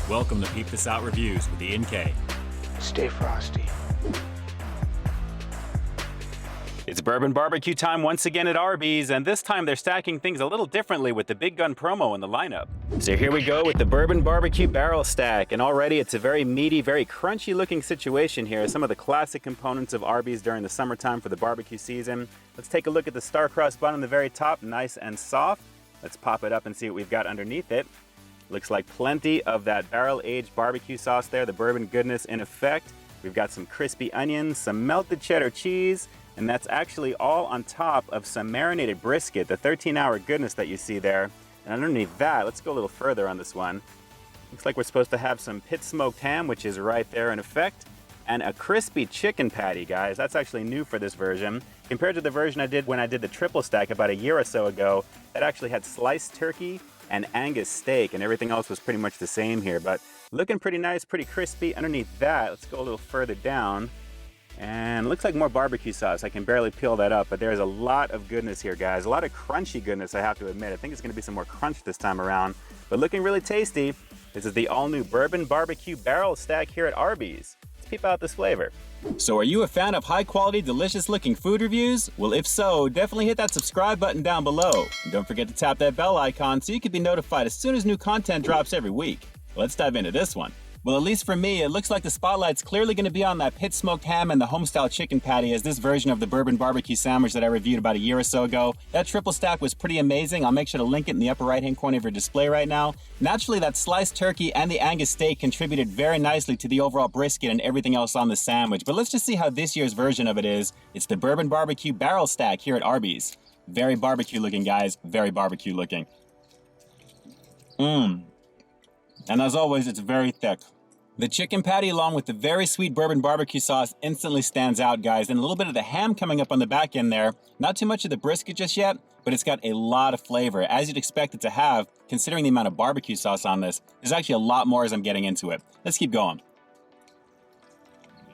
Welcome to Peep This Out Reviews with Ian K. Stay frosty. It's Bourbon BBQ time once again at Arby's, and this time they're stacking things a little differently with the Big Gun promo in the lineup. So here we go with the Bourbon BBQ Barrel Stack, and already it's a very meaty, very crunchy looking situation here. Some of the classic components of Arby's during the summertime for the barbecue season. Let's take a look at the star-crossed bun on the very top, nice and soft. Let's pop it up and see what we've got underneath it. Looks like plenty of that barrel-aged barbecue sauce there, the bourbon goodness in effect. We've got some crispy onions, some melted cheddar cheese, and that's actually all on top of some marinated brisket, the 13-hour goodness that you see there. And underneath that, let's go a little further on this one. Looks like we're supposed to have some pit smoked ham, which is right there in effect, and a crispy chicken patty, guys. That's actually new for this version. Compared to the version I did when I did the triple stack about a year or so ago, that actually had sliced turkey and Angus steak, and everything else was pretty much the same here. But looking pretty nice, pretty crispy. Underneath that, let's go a little further down. And looks like more barbecue sauce. I can barely peel that up, but there's a lot of goodness here, guys. A lot of crunchy goodness, I have to admit. I think it's gonna be some more crunch this time around, but looking really tasty. This is the all-new Bourbon BBQ Barrel Stack here at Arby's. Let's peep out this flavor. So are you a fan of high-quality, delicious-looking food reviews? Well, if so, definitely hit that subscribe button down below. And don't forget to tap that bell icon so you can be notified as soon as new content drops every week. Let's dive into this one. Well, at least for me, it looks like the spotlight's clearly going to be on that pit smoked ham and the homestyle chicken patty, as this version of the bourbon barbecue sandwich that I reviewed about a year or so ago. That triple stack was pretty amazing. I'll make sure to link it in the upper right hand corner of your display right now. Naturally, that sliced turkey and the Angus steak contributed very nicely to the overall brisket and everything else on the sandwich. But let's just see how this year's version of it is. It's the Bourbon BBQ Barrel Stack here at Arby's. Very barbecue looking, guys. Very barbecue looking. And as always, it's very thick. The chicken patty along with the very sweet bourbon barbecue sauce instantly stands out, guys, and a little bit of the ham coming up on the back end there. Not too much of the brisket just yet, but it's got a lot of flavor, as you'd expect it to have, considering the amount of barbecue sauce on this. There's actually a lot more as I'm getting into it. Let's keep going.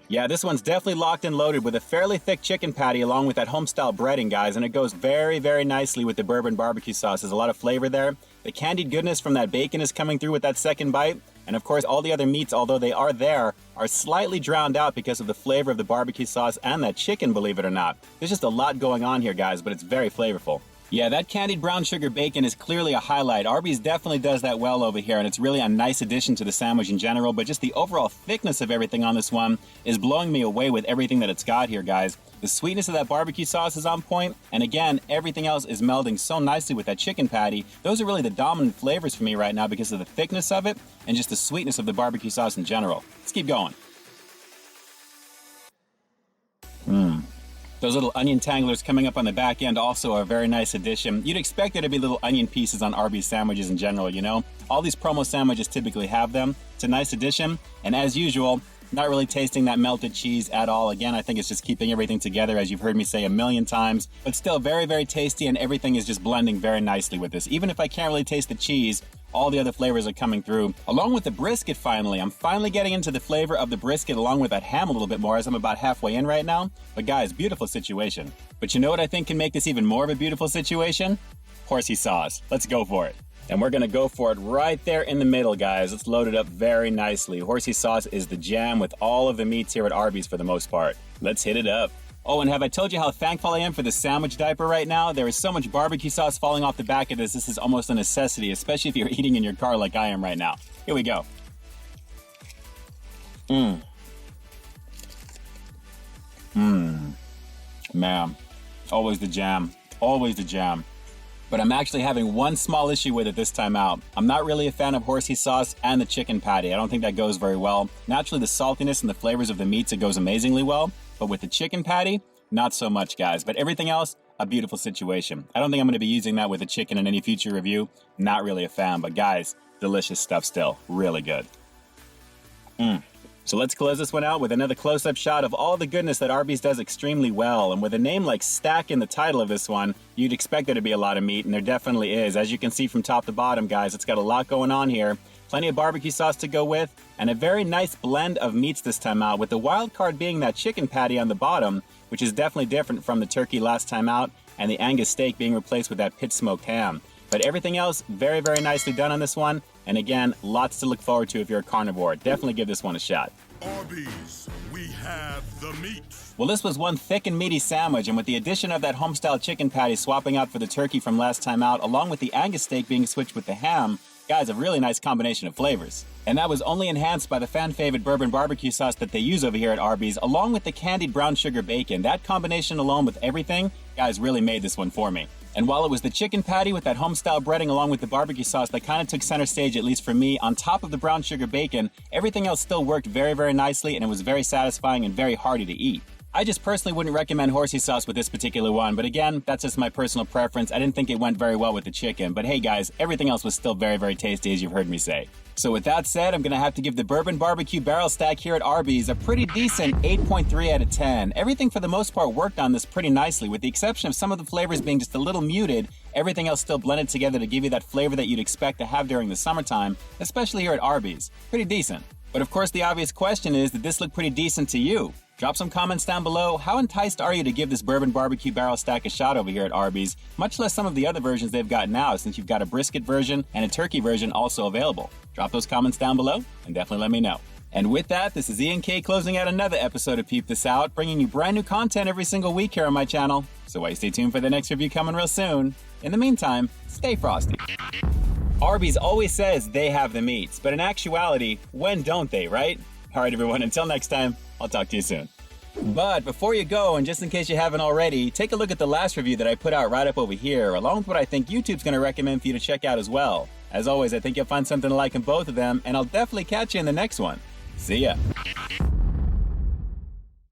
Yeah, this one's definitely locked and loaded with a fairly thick chicken patty along with that homestyle breading, guys, and it goes very, very nicely with the bourbon barbecue sauce. There's a lot of flavor there. The candied goodness from that bacon is coming through with that second bite. And of course, all the other meats, although they are there, are slightly drowned out because of the flavor of the barbecue sauce and that chicken, believe it or not. There's just a lot going on here, guys, but it's very flavorful. Yeah, that candied brown sugar bacon is clearly a highlight. Arby's definitely does that well over here, and it's really a nice addition to the sandwich in general, but just the overall thickness of everything on this one is blowing me away with everything that it's got here, guys. The sweetness of that barbecue sauce is on point, and again, everything else is melding so nicely with that chicken patty. Those are really the dominant flavors for me right now because of the thickness of it and just the sweetness of the barbecue sauce in general. Let's keep going. Those little onion tanglers coming up on the back end also are a very nice addition. You'd expect there to be little onion pieces on Arby's sandwiches in general, you know? All these promo sandwiches typically have them. It's a nice addition, and as usual, not really tasting that melted cheese at all. Again, I think it's just keeping everything together, as you've heard me say a million times, but still very, very tasty, and everything is just blending very nicely with this. Even if I can't really taste the cheese, all the other flavors are coming through. Along with the brisket, finally. I'm finally getting into the flavor of the brisket along with that ham a little bit more, as I'm about halfway in right now. But guys, beautiful situation. But you know what I think can make this even more of a beautiful situation? Horsey sauce. Let's go for it. And we're gonna go for it right there in the middle, guys. Let's load it up very nicely. Horsey sauce is the jam with all of the meats here at Arby's for the most part. Let's hit it up. Oh, and have I told you how thankful I am for the sandwich diaper right now? There is so much barbecue sauce falling off the back of this. This is almost a necessity, especially if you're eating in your car like I am right now. Here we go. Man, always the jam. Always the jam. But I'm actually having one small issue with it this time out. I'm not really a fan of horsey sauce and the chicken patty. I don't think that goes very well. Naturally, the saltiness and the flavors of the meats, it goes amazingly well. But with the chicken patty, not so much, guys. But everything else, a beautiful situation. I don't think I'm going to be using that with the chicken in any future review. Not really a fan, but guys, delicious stuff still. Really good. So let's close this one out with another close-up shot of all the goodness that Arby's does extremely well. And with a name like Stack in the title of this one, you'd expect there to be a lot of meat, and there definitely is. As you can see from top to bottom, guys, it's got a lot going on here. Plenty of barbecue sauce to go with, and a very nice blend of meats this time out, with the wild card being that chicken patty on the bottom, which is definitely different from the turkey last time out, and the Angus steak being replaced with that pit smoked ham. But everything else, very, very nicely done on this one. And again, lots to look forward to if you're a carnivore. Definitely give this one a shot. Arby's, we have the meat. Well, this was one thick and meaty sandwich, and with the addition of that homestyle chicken patty swapping out for the turkey from last time out, along with the Angus steak being switched with the ham, guys, a really nice combination of flavors. And that was only enhanced by the fan-favorite bourbon barbecue sauce that they use over here at Arby's, along with the candied brown sugar bacon. That combination alone with everything, guys, really made this one for me. And while it was the chicken patty with that home-style breading along with the barbecue sauce that kind of took center stage, at least for me, on top of the brown sugar bacon, everything else still worked very, very nicely, and it was very satisfying and very hearty to eat. I just personally wouldn't recommend horsey sauce with this particular one, but again, that's just my personal preference. I didn't think it went very well with the chicken, but hey guys, everything else was still very, very tasty, as you've heard me say. So with that said, I'm going to have to give the Bourbon BBQ Barrel Stack here at Arby's a pretty decent 8.3 out of 10. Everything for the most part worked on this pretty nicely, with the exception of some of the flavors being just a little muted. Everything else still blended together to give you that flavor that you'd expect to have during the summertime, especially here at Arby's. Pretty decent. But of course, the obvious question is, did this look pretty decent to you? Drop some comments down below. How enticed are you to give this Bourbon BBQ Barrel Stack a shot over here at Arby's, much less some of the other versions they've got now, since you've got a brisket version and a turkey version also available? Drop those comments down below and definitely let me know. And with that, this is Ian K closing out another episode of Peep This Out, bringing you brand new content every single week here on my channel. So why stay tuned for the next review coming real soon. In the meantime, stay frosty. Arby's always says they have the meats, but in actuality, when don't they, right? All right, everyone, until next time, I'll talk to you soon. But before you go, and just in case you haven't already, take a look at the last review that I put out right up over here, along with what I think YouTube's going to recommend for you to check out as well. As always, I think you'll find something to like in both of them, and I'll definitely catch you in the next one. See ya.